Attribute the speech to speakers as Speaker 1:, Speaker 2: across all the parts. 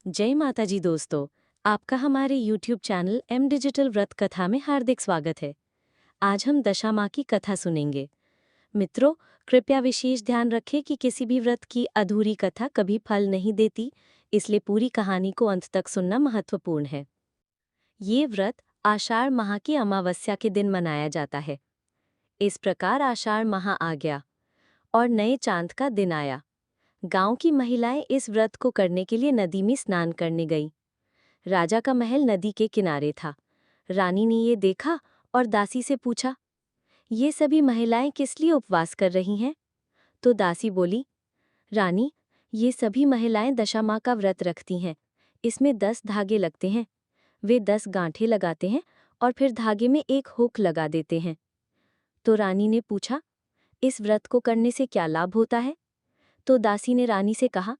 Speaker 1: जय माता जी दोस्तों, आपका हमारे YouTube चैनल एम डिजिटल व्रत कथा में हार्दिक स्वागत है। आज हम दशा माँ की कथा सुनेंगे। मित्रों, कृपया विशेष ध्यान रखें कि किसी भी व्रत की अधूरी कथा कभी फल नहीं देती, इसलिए पूरी कहानी को अंत तक सुनना महत्वपूर्ण है। ये व्रत आषाढ़ माह की अमावस्या के दिन मनाया जाता है। इस प्रकार आषाढ़ माह आ गया और नए चांद का दिन आया। गांव की महिलाएं इस व्रत को करने के लिए नदी में स्नान करने गईं। राजा का महल नदी के किनारे था। रानी ने ये देखा और दासी से पूछा, ये सभी महिलाएं किस लिए उपवास कर रही हैं? तो दासी बोली, रानी, ये सभी महिलाएं दशा माँ का व्रत रखती हैं। इसमें 10 धागे लगते हैं। वे 10 गांठें लगाते हैं और फिर धागे में एक हुक लगा देते हैं। तो रानी ने पूछा, इस व्रत को करने से क्या लाभ होता है? तो दासी ने रानी से कहा,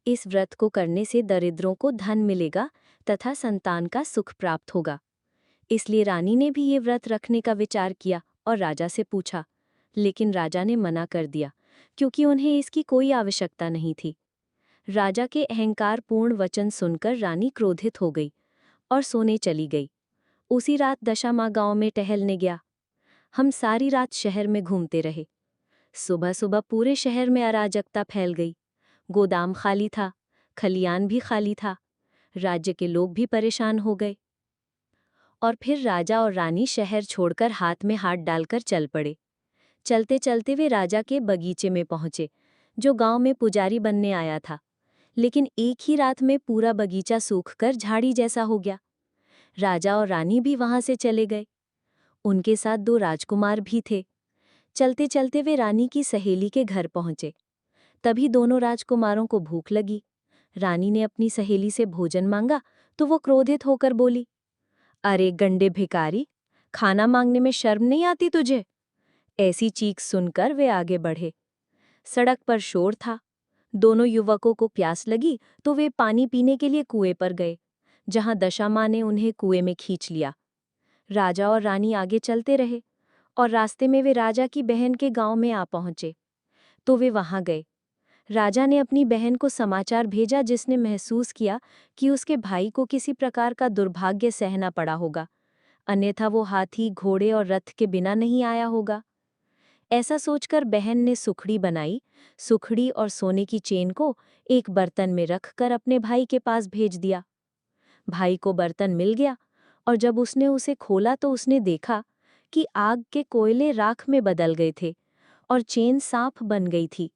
Speaker 1: इस व्रत को करने से दरिद्रों को धन मिलेगा तथा संतान का सुख प्राप्त होगा। इसलिए रानी ने भी ये व्रत रखने का विचार किया और राजा से पूछा, लेकिन राजा ने मना कर दिया क्योंकि उन्हें इसकी कोई आवश्यकता नहीं थी। राजा के अहंकारपूर्ण वचन सुनकर रानी क्रोधित हो गई और सोने चली गई। उसी रात दशा माँ गांव में टहलने गया। हम सारी रात शहर में घूमते रहे। सुबह सुबह पूरे शहर में अराजकता फैल गई। गोदाम खाली था, खलियान भी खाली था। राज्य के लोग भी परेशान हो गए। और फिर राजा और रानी शहर छोड़कर हाथ में हाथ डालकर चल पड़े। चलते चलते वे राजा के बगीचे में पहुंचे, जो गांव में पुजारी बनने आया था। लेकिन एक ही रात में पूरा बगीचा सूखकर झाड़ी जैसा हो गया। राजा और रानी भी वहां से चले गए। उनके साथ 2 राजकुमार भी थे। चलते चलते वे रानी की सहेली के घर पहुंचे। तभी दोनों राजकुमारों को भूख लगी। रानी ने अपनी सहेली से भोजन मांगा तो वो क्रोधित होकर बोली, अरे गंडे भिखारी, खाना मांगने में शर्म नहीं आती तुझे? ऐसी चीख सुनकर वे आगे बढ़े। सड़क पर शोर था। दोनों युवकों को प्यास लगी तो वे पानी पीने के लिए कुएं पर गए, जहां दशा माँ ने उन्हें कुएं में खींच लिया। राजा और रानी आगे चलते रहे और रास्ते में वे राजा की बहन के गांव में आ पहुंचे। तो वे वहां गए। राजा ने अपनी बहन को समाचार भेजा, जिसने महसूस किया कि उसके भाई को किसी प्रकार का दुर्भाग्य सहना पड़ा होगा, अन्यथा वो हाथी, घोड़े और रथ के बिना नहीं आया होगा। ऐसा सोचकर बहन ने सुखड़ी बनाई। सुखड़ी और सोने की चेन को एक बर्तन में रखकर अपने भाई के पास भेज दिया। भाई को बर्तन मिल गया और जब उसने उसे खोला तो उसने देखा कि आग के कोयले राख में बदल गए थे और चेन सांप बन गई थी।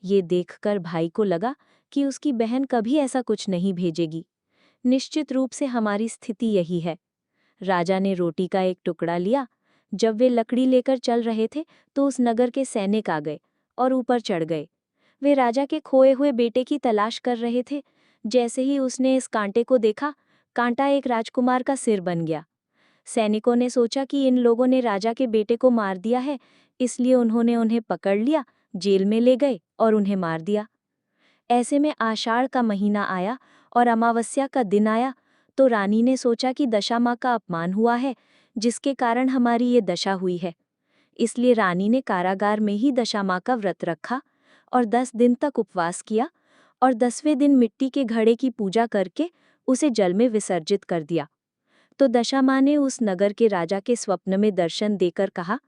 Speaker 1: ये देखकर भाई को लगा कि उसकी बहन कभी ऐसा कुछ नहीं भेजेगी। निश्चित रूप से हमारी स्थिति यही है। राजा ने रोटी का एक टुकड़ा लिया। जब वे लकड़ी लेकर चल रहे थे तो उस नगर के सैनिक आ गए और ऊपर चढ़ गए। वे राजा के खोए हुए बेटे की तलाश कर रहे थे। जैसे ही उसने इस कांटे को देखा, कांटा एक राजकुमार का सिर बन गया। सैनिकों ने सोचा कि इन लोगों ने राजा के बेटे को मार दिया है, इसलिए उन्होंने उन्हें पकड़ लिया, जेल में ले गए और उन्हें मार दिया। ऐसे में आषाढ़ का महीना आया और अमावस्या का दिन आया, तो रानी ने सोचा कि दशा माँ का अपमान हुआ है, जिसके कारण हमारी ये दशा हुई है। इसलिए रानी ने कारागार में ही दशा माँ का व्रत रखा और 10 दिन तक उपवास किया और 10वें दिन मिट्टी के घड़े की पूजा करके उसे जल में विसर्जित कर दिया। तो दशा माँ ने उस नगर के राजा के स्वप्न में दर्शन देकर कहा,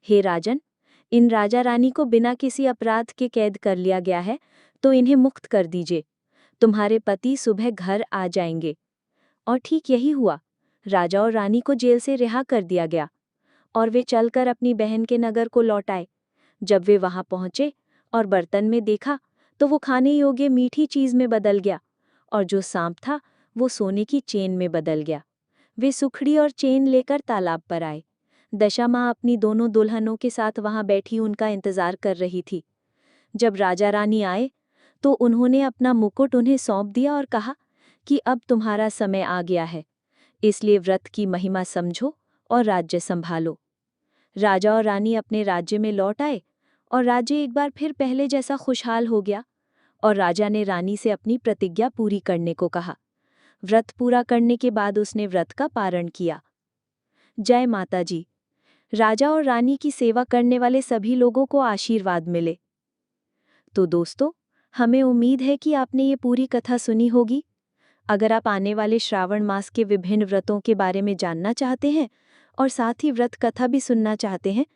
Speaker 1: हे राजन, इन राजा रानी को बिना किसी अपराध के कैद कर लिया गया है, तो इन्हें मुक्त कर दीजिए। तुम्हारे पति सुबह घर आ जाएंगे। और ठीक यही हुआ। राजा और रानी को जेल से रिहा कर दिया गया और वे चलकर अपनी बहन के नगर को लौट आए। जब वे वहां पहुंचे और बर्तन में देखा तो वो खाने योग्य मीठी चीज में बदल गया और जो सांप था वो सोने की चेन में बदल गया। वे सुखड़ी और चेन लेकर तालाब पर आए। दशा माँ अपनी दोनों दुल्हनों के साथ वहां बैठी उनका इंतजार कर रही थी। जब राजा रानी आए तो उन्होंने अपना मुकुट उन्हें सौंप दिया और कहा कि अब तुम्हारा समय आ गया है, इसलिए व्रत की महिमा समझो और राज्य संभालो। राजा और रानी अपने राज्य में लौट आए और राज्य एक बार फिर पहले जैसा खुशहाल हो गया और राजा ने रानी से अपनी प्रतिज्ञा पूरी करने को कहा। व्रत पूरा करने के बाद उसने व्रत का पारण किया। जय माता जी। राजा और रानी की सेवा करने वाले सभी लोगों को आशीर्वाद मिले। तो दोस्तों, हमें उम्मीद है कि आपने ये पूरी कथा सुनी होगी। अगर आप आने वाले श्रावण मास के विभिन्न व्रतों के बारे में जानना चाहते हैं और साथ ही व्रत कथा भी सुनना चाहते हैं,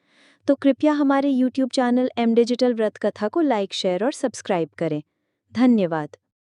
Speaker 1: तो कृपया हमारे YouTube चैनल एम डिजिटल व्रत कथा को लाइक, शेयर और सब्सक्राइब करें। धन्यवाद।